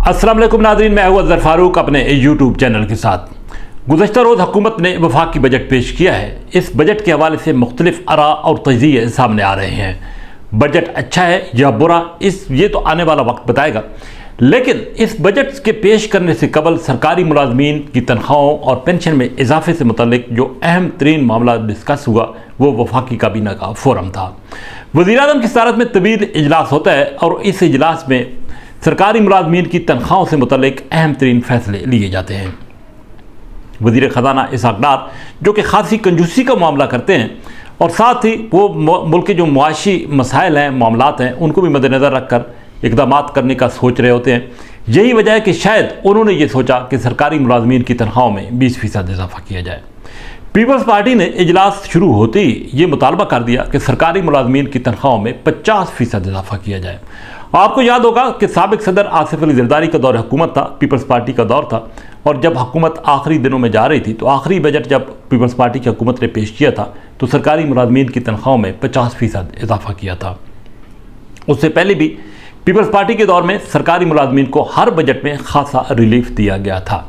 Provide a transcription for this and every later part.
अस्सलाम वालेकुम नाज़रीन, मैं हूं अज़हर फ़ारूक अपने यूट्यूब चैनल के साथ। गुज़श्ता रोज़ हुकूमत ने वफाकी बजट पेश किया है। इस बजट के हवाले से मुख्तलिफ आरा और तज़्ज़िये सामने आ रहे हैं। बजट अच्छा है या बुरा, ये तो आने वाला वक्त बताएगा। लेकिन इस बजट के पेश करने से कबल सरकारी मुलाजमीन की तनख्वाहों और पेंशन में इजाफे से मुतल्लिक जो अहम तरीन मामला डिस्कस हुआ वो वफाकी काबीना का फोरम था। वज़ीर-ए-आज़म की सदारत में तवील इजलास होता है और इस इजलास में सरकारी मुलाजमीन की तनख्वाहों से मुतल्लिक अहम तरीन फैसले लिए जाते हैं। वज़ीर ख़जाना इसहाक़ डार जो कि खासी कंजूसी का मामला करते हैं और साथ ही वो मुल्क के जो मुआशी मसाइल हैं, मामलात हैं, उनको भी मद्देनज़र रखकर इक़दाम करने का सोच रहे होते हैं। यही वजह है कि शायद उन्होंने ये सोचा कि सरकारी मुलाजमीन की तनख्वाहों में 20% इजाफा किया जाए। पीपल्स पार्टी ने इजलास शुरू होते ही ये मुतालबा कर दिया कि सरकारी मुलाजमीन की तनख्वाहों में 50% इजाफा किया जाए। आपको याद होगा कि साबिक सदर आसिफ अली ज़रदारी का दौर हुकूमत था, पीपल्स पार्टी का दौर था, और जब हुकूमत आखिरी दिनों में जा रही थी तो आखिरी बजट जब पीपल्स पार्टी की हुकूमत ने पेश किया था तो सरकारी मुलाजमीन की तनख्वाहों में 50% इजाफा किया था। उससे पहले भी पीपल्स पार्टी के दौर में सरकारी मुलाजमीन को हर बजट में खासा रिलीफ दिया गया था।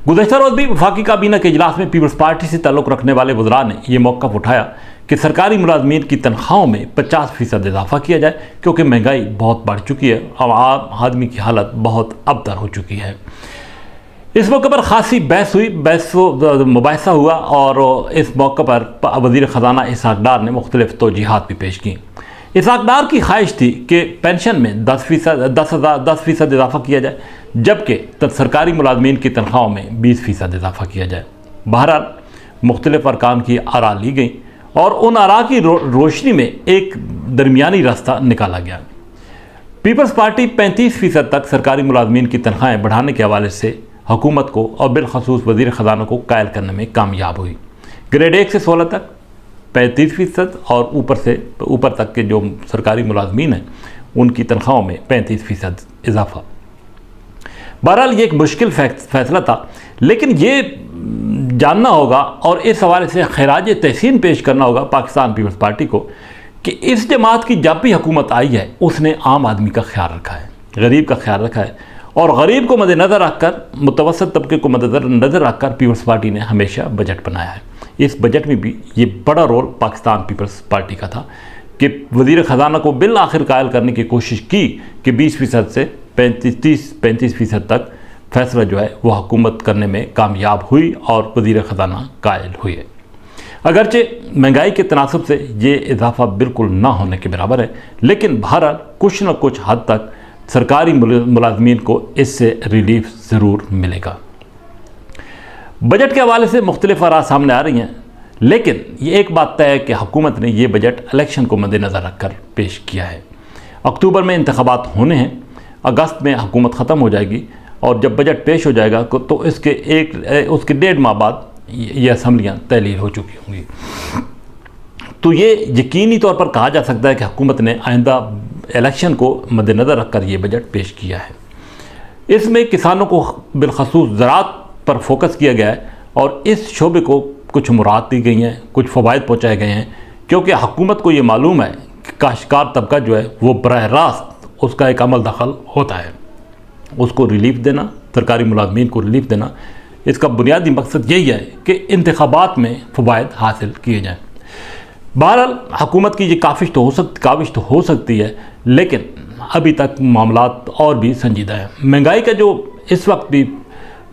गुज़श्ता रोज़ भी वफाकी काबीना के इजलास में पीपल्स पार्टी से ताल्लुक़ रखने वाले वज़रा ने यह मौक़िफ़ उठाया कि सरकारी मुलाजमीन की तनख्वाहों में 50% इजाफा किया जाए, क्योंकि महंगाई बहुत बढ़ चुकी है और आम आदमी की हालत बहुत अबतर हो चुकी है। इस मौके पर खासी बहस हुई, मुबाहिसा हुआ और इस मौके पर वज़ीर ख़जाना इसहाक़ डार ने मुख्तलिफ तौजीहात भी पेश की। इसहाक़ डार की ख्वाहिश थी कि पेंशन में 10% इजाफा किया जाए, जबकि सरकारी मुलाजमीन की तनख्वाहों में 20% इजाफा किया जाए। बहरहाल मुख्तलिफ अरकान की आरा ली गई और उन आरा की रोशनी में एक दरमियानी रास्ता निकाला गया। पीपल्स पार्टी 35% तक सरकारी मुलाजमीन की तनख्वाहें बढ़ाने के हवाले से हुकूमत को और बिलखसूस वज़ीर ख़जाना को कायल करने में कामयाब हुई। ग्रेड 1 से 16 तक 35% और ऊपर तक के जो सरकारी मुलाजमीन हैं उनकी तनख्वाहों में 35% इजाफा। बहरहाल ये एक मुश्किल फ़ैसला था, लेकिन ये जानना होगा और इस हवाले से खैराज तहसीन पेश करना होगा पाकिस्तान पीपल्स पार्टी को कि इस जमात की जब भी हुकूमत आई है उसने आम आदमी का ख्याल रखा है, गरीब का ख्याल रखा है, और गरीब को मद्देनज़र रखकर, मुतवसत तबके को मद्देनज़र रखकर पीपल्स पार्टी ने हमेशा बजट बनाया है। इस बजट में भी ये बड़ा रोल पाकिस्तान पीपल्स पार्टी का था कि वज़ीर ख़जाना को बिल आखिर कायल करने की कोशिश की कि 20% से 35% तक फैसला जो है वो हुकूमत करने में कामयाब हुई और वज़ीर ख़जाना कायल हुए। अगरचे महंगाई के तनासब से ये इजाफा बिल्कुल ना होने के बराबर है, लेकिन बहरहाल कुछ न कुछ हद तक सरकारी मुलाजमीन को इससे रिलीफ ज़रूर मिलेगा। बजट के हवाले से मुख्तलिफ आरा सामने आ रही हैं, लेकिन ये एक बात तय है कि हुकूमत ने ये बजट इलेक्शन को मद्देनज़र रखकर पेश किया है। अक्टूबर में इंतखाबात होने हैं, अगस्त में हुकूमत ख़त्म हो जाएगी और जब बजट पेश हो जाएगा तो उसके 1.5 माह बाद ये असम्बलियाँ तहलील हो चुकी होंगी। तो ये यकीनी तौर पर कहा जा सकता है कि हुकूमत ने आइंदा इलेक्शन को मद्देनज़र रखकर ये बजट पेश किया है। इसमें किसानों को बिलखसूस ज़राअत पर फोकस किया गया है और इस शोबे को कुछ मुराद दी गई हैं, कुछ फ़वाइद पहुँचाए गए हैं, क्योंकि हुकूमत को ये मालूम है कि काश्तकार तबका जो है वो बराह रास्त उसका एक अमल दखल होता है। उसको रिलीफ देना, सरकारी मुलाजमीन को रिलीफ देना, इसका बुनियादी मकसद यही है कि इंतखाबात में फ़वाइद हासिल किए जाएँ। बहरहाल हुकूमत की ये काविश तो हो सकती है, लेकिन अभी तक मामलात और भी संजीदा है। महंगाई का जो इस वक्त भी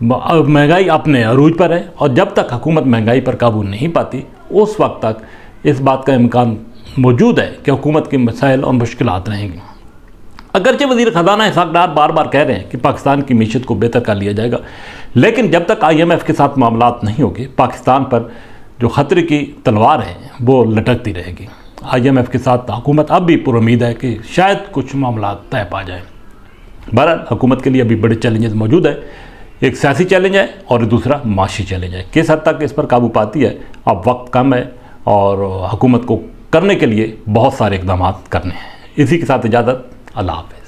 महंगाई अपने अरूज पर है और जब तक हुकूमत महंगाई पर काबू नहीं पाती उस वक्त तक इस बात का इम्कान मौजूद है कि हुकूमत के मसाइल और मुश्किलात रहेंगी। अगरचे वज़ीर ख़जाना इसहाक़ डार बार बार कह रहे हैं कि पाकिस्तान की मीशत को बेहतर कर लिया जाएगा, लेकिन जब तक IMF के साथ मामलात नहीं होंगे पाकिस्तान पर जो ख़तरे की तलवार है वो लटकती रहेगी। IMF के साथ हुकूमत अब भी पुरुम्मीद है कि शायद कुछ मामलात तय पा जाएँ। बहरहाल हुकूमत के लिए अभी बड़े चैलेंजेस मौजूद है, एक सियासी चैलेंज है और दूसरा माशी चैलेंज है। किस हद तक इस पर काबू पाती है, अब वक्त कम है और हुकूमत को करने के लिए बहुत सारे इक़दाम करने हैं। इसी के साथ इजाज़त, अल्लाह हाफ़िज़।